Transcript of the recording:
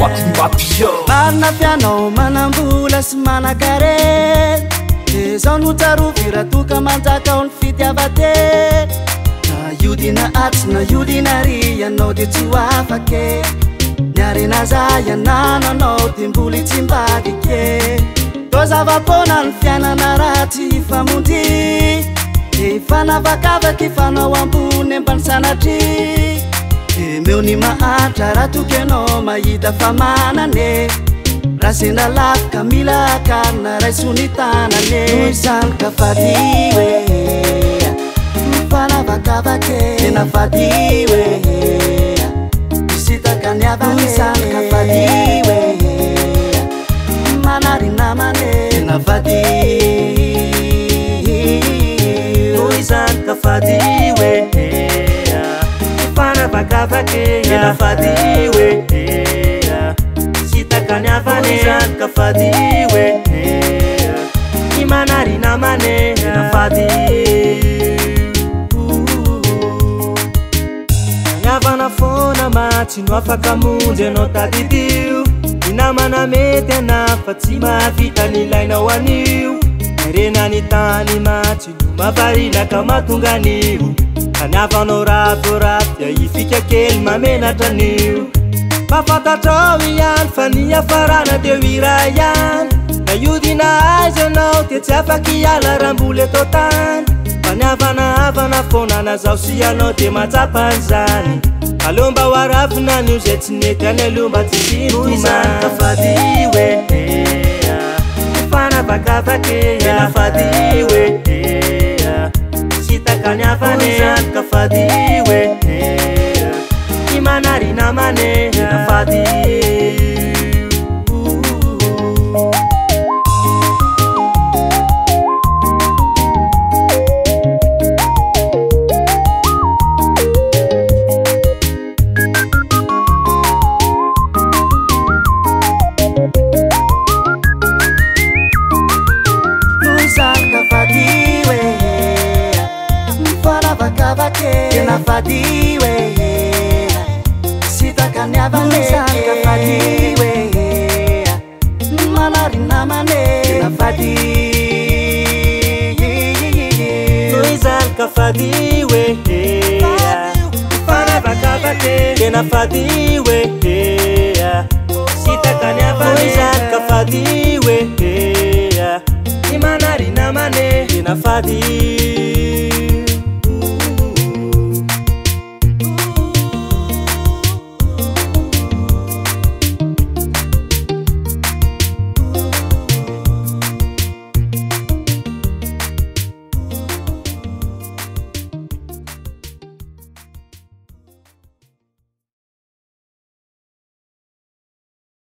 MAPIOH Marina piano manambola sy manakare Zao no tsarovira toka manjaka ho ny fitiavate Na iodina atsy na iodina ry anao dia tsy ho afake Niarena zay anananao dia mboly tsy mbadike Tô zava-pona ny fiainana ratsy hifamonjy Dia fanavakavaky fanao ambony ambany sanatry Dia meo ny mahatra raha toky ianao mahita fa manane Raha sena lafika mila akarina raiso ny tanane Noho izany ka fady hoe fanavakavaky tena fady hoe Misitaka ny avake Noho izany ka fady hoe manary namane tena fady Noho izany ka fady hoe fanavakavaky tena fady hoe Misitaka ny avane Noho izany ka fady hoe ny manary namane tena fady Navana fona matsy no afaka monjy anao tadidio Ny namana mety anafa tsy mahavita ny ilainao anio Rena ny tany matsy no mamparilaka mahatonga anio Anavanao ravoravo dia ifika kely mamenatra anio Mafatatrao ihany fa ny afarana dia hira ihany Na iodina azy anao dia tsy afaka hiala raha mbola atao tany Fa ny havana fona na zao sy anao dia matsapa an'izany Aleo mba ho aravina nio zay tsy nety any aleo mba tsy sintomany Noho izany ka fady hoe fanavakavaky tena fady hoe Misitaka ny avane Noho izany ka fady hoe ny manary namane tena fady Tena fady we Sitaka ny avane Ka fady we Manary namane Tena fady Noho izany ka fady we Fanavakavaky Tena fady we Sitaka ny avane Noho izany ka fady we Ny manary namane Tena fady